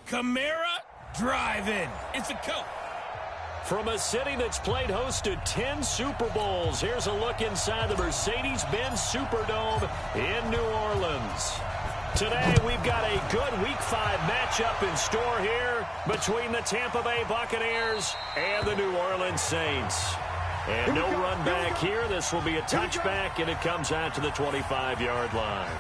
Kamara driving. It's a coach. From a city that's played host to 10 Super Bowls, here's a look inside the Mercedes-Benz Superdome in New Orleans. Today, we've got a good Week 5 matchup in store here between the Tampa Bay Buccaneers and the New Orleans Saints. And no run back here. This will be a touchback, and it comes out to the 25-yard line.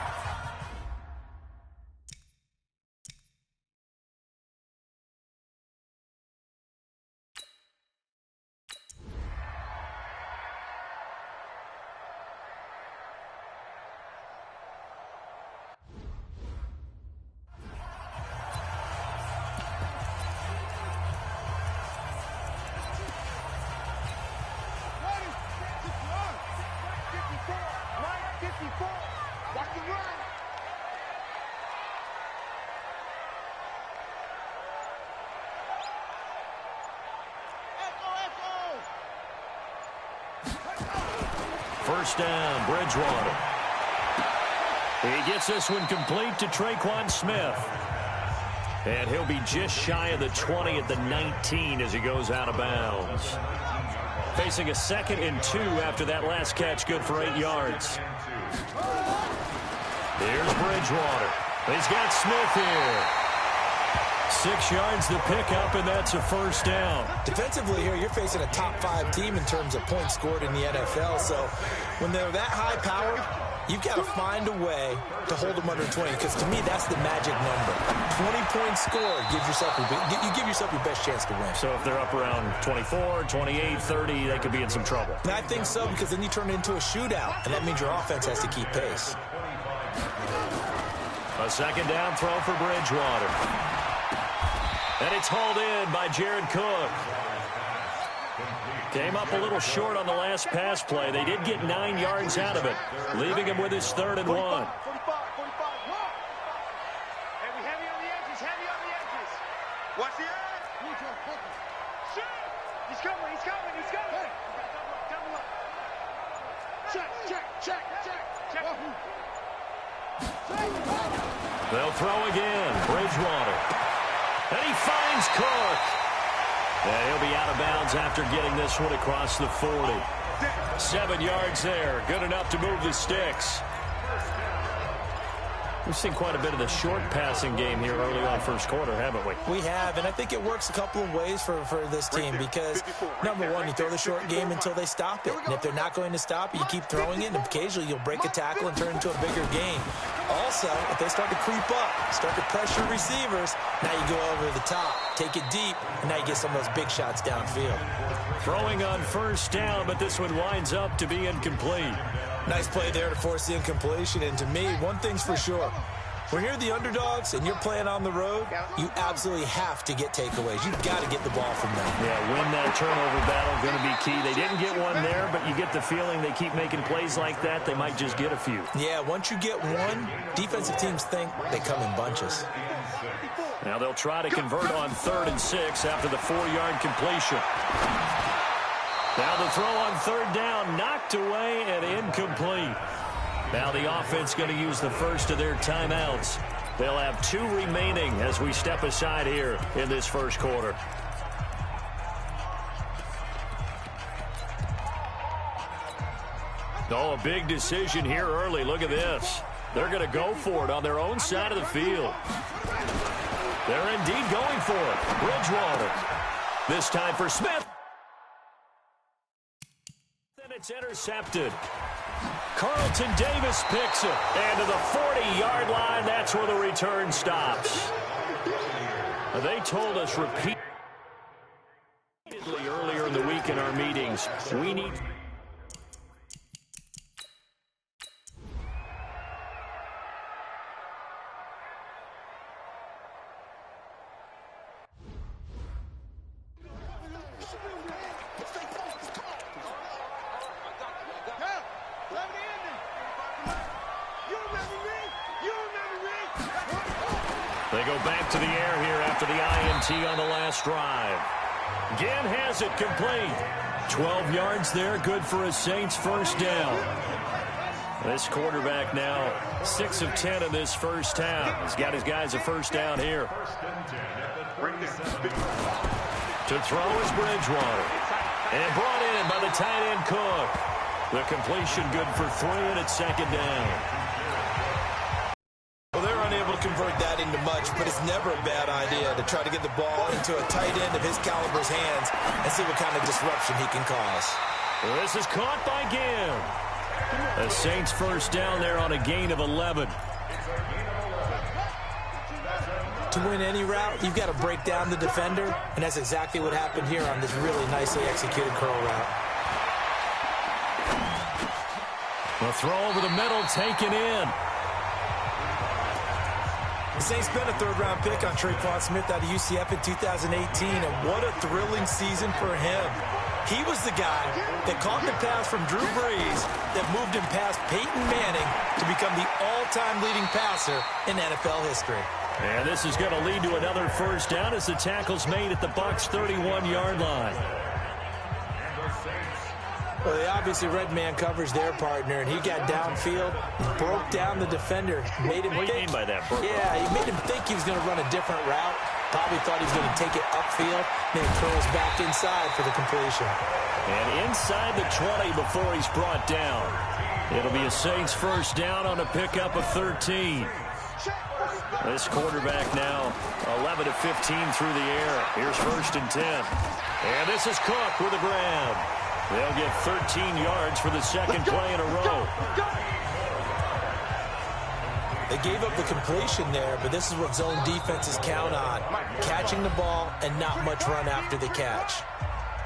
First down, Bridgewater. He gets this one complete to Traquan Smith. And he'll be just shy of the 20 at the 19 as he goes out of bounds. Facing a 2nd and 2 after that last catch, good for 8 yards. Here's Bridgewater. He's got Smith here. 6 yards to pick up, and that's a first down. Defensively here, you're facing a top 5 team in terms of points scored in the NFL. So when they're that high powered, you've got to find a way to hold them under 20, because to me, that's the magic number. 20 points scored, you give yourself your best chance to win. So if they're up around 24, 28, 30, they could be in some trouble. And I think so, because then you turn it into a shootout, and that means your offense has to keep pace. A 2nd down throw for Bridgewater. And it's hauled in by Jared Cook. Came up a little short on the last pass play. They did get 9 yards out of it, leaving him with his 3rd and 1. 45. Heavy on the edges, Watch the edge. Shoot! He's coming. Double up. Check. They'll throw again. Bridgewater. And he finds Cook. And he'll be out of bounds after getting this one across the 40. 7 yards there. Good enough to move the sticks. We've seen quite a bit of the short passing game here early on first quarter, haven't we? We have, and I think it works a couple of ways for this team because, number one, you throw the short game until they stop it. And if they're not going to stop it, you keep throwing it, and occasionally you'll break a tackle and turn it into a bigger gain. Also, if they start to creep up, start to pressure receivers, now you go over the top, take it deep, and now you get some of those big shots downfield. Throwing on first down, but this one winds up to be incomplete. Nice play there to force the incompletion, and to me, one thing's for sure. When you're the underdogs and you're playing on the road, you absolutely have to get takeaways. You've got to get the ball from them. Yeah, win that turnover battle, going to be key. They didn't get one there, but you get the feeling they keep making plays like that, they might just get a few. Yeah, once you get one, defensive teams think they come in bunches. Now they'll try to convert on 3rd and 6 after the 4-yard completion. Now the throw on 3rd down, knocked away and incomplete. Now the offense going to use the first of their timeouts. They'll have 2 remaining as we step aside here in this first quarter. Oh, a big decision here early. Look at this. They're going to go for it on their own side of the field. They're indeed going for it. Bridgewater. This time for Smith. Then it's intercepted. Carlton Davis picks it. And to the 40-yard line, that's where the return stops. They told us repeatedly earlier in the week in our meetings, we need... They go back to the air here after the INT on the last drive. Ginn has it complete. 12 yards there, good for a Saints first down. This quarterback now 6 of 10 in this first half. He's got his guys a first down here. To throw is Bridgewater. And brought in by the tight end Cook. The completion good for 3, and it's second down. Well, they're unable to convert that into much, but it's never a bad idea to try to get the ball into a tight end of his caliber's hands and see what kind of disruption he can cause. This is caught by Ginn. The Saints first down there on a gain of 11. To win any route, you've got to break down the defender, and that's exactly what happened here on this really nicely executed curl route. The throw over the middle taken in. The Saints spent a third-round pick on Tre'Quan Smith out of UCF in 2018, and what a thrilling season for him. He was the guy that caught the pass from Drew Brees that moved him past Peyton Manning to become the all-time leading passer in NFL history. And this is going to lead to another first down as the tackle's made at the Bucs' 31-yard line. Well, they obviously red man covers their partner, and he got downfield, broke down the defender, made him What do you mean by that, Burke? Yeah, he made him think he was going to run a different route. Probably thought he was going to take it upfield, then he throws back inside for the completion. And inside the 20 before he's brought down. It'll be a Saints first down on a pickup of 13. This quarterback now 11 of 15 through the air. Here's first and 10. And this is Cook with a grab. They'll get 13 yards for the second play in a row. They gave up the completion there, but this is what zone defenses count on. Catching the ball and not much run after the catch.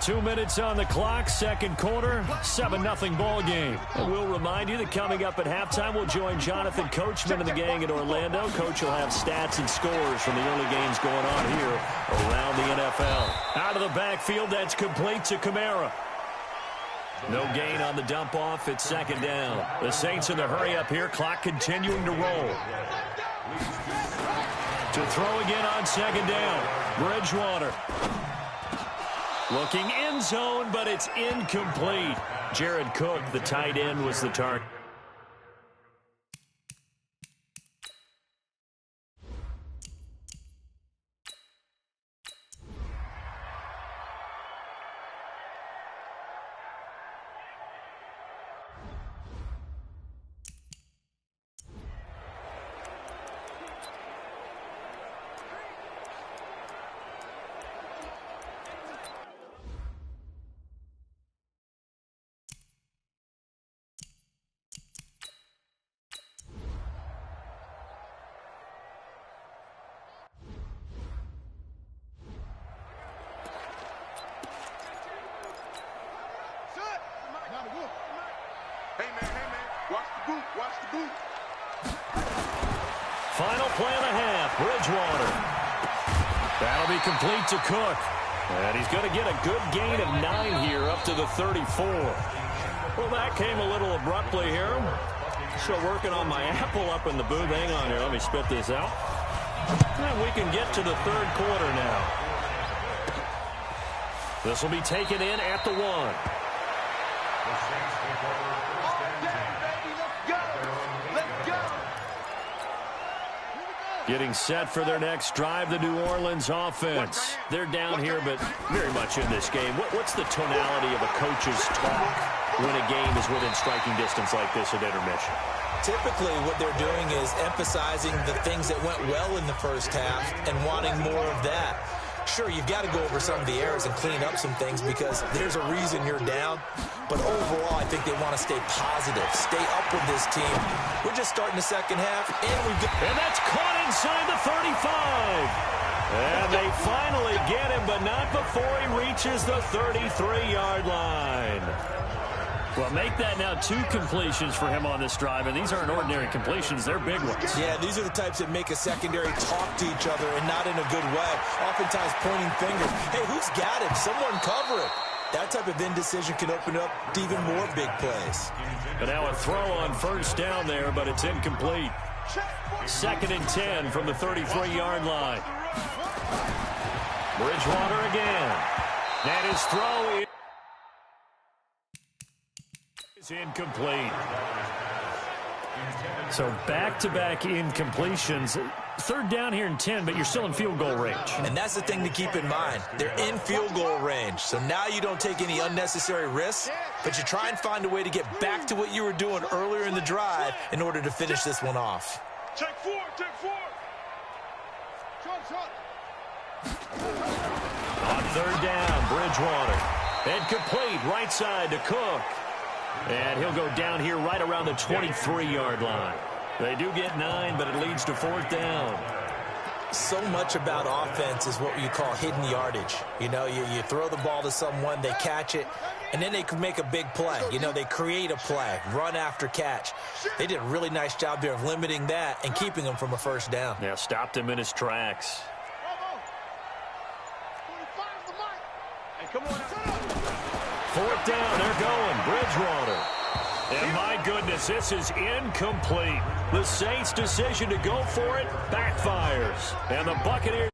2 minutes on the clock, second quarter, 7-0 ball game. And we'll remind you that coming up at halftime, we'll join Jonathan Coachman and the gang in Orlando. Coach will have stats and scores from the early games going on here around the NFL. Out of the backfield, that's complete to Kamara. No gain on the dump off. It's second down. The Saints in the hurry up here. Clock continuing to roll. To throw again on second down. Bridgewater. Looking end zone, but it's incomplete. Jared Cook, the tight end, was the target. Final play of the half, Bridgewater. That'll be complete to Cook. And he's going to get a good gain of 9 here up to the 34. Well, that came a little abruptly here. Still working on my apple up in the booth. Hang on here, let me spit this out. And we can get to the third quarter now. This will be taken in at the 1. Getting set for their next drive, the New Orleans offense. They're down here, but very much in this game. What's the tonality of a coach's talk when a game is within striking distance like this at intermission? Typically, what they're doing is emphasizing the things that went well in the first half and wanting more of that. Sure, you've got to go over some of the errors and clean up some things because there's a reason you're down. But overall, I think they want to stay positive, stay up with this team. We're just starting the second half, and that's caught inside the 35. And they finally get him, but not before he reaches the 33-yard line. Well, make that now 2 completions for him on this drive, and these aren't ordinary completions. They're big ones. Yeah, these are the types that make a secondary talk to each other and not in a good way. Oftentimes pointing fingers. Hey, who's got him? Someone cover it. That type of indecision can open up to even more big plays. But now a throw on first down there, but it's incomplete. Second and 10 from the 33-yard line. Bridgewater again. And his throw is incomplete. So back-to-back incompletions. Third down here in 10, but you're still in field goal range. And that's the thing to keep in mind. They're in field goal range. So now you don't take any unnecessary risks, but you try and find a way to get back to what you were doing earlier in the drive in order to finish this one off. Take four, take four. On third down, Bridgewater. And complete right side to Cook. And he'll go down here right around the 23-yard line. They do get 9, but it leads to fourth down. So much about offense is what you call hidden yardage. You know, you throw the ball to someone, they catch it, and then they can make a big play. You know, they create a play, run after catch. They did a really nice job there of limiting that and keeping him from a first down. Yeah, stopped him in his tracks. Fourth down, they're going. Bridgewater. And my goodness, this is incomplete. The Saints' decision to go for it backfires. And the Buccaneers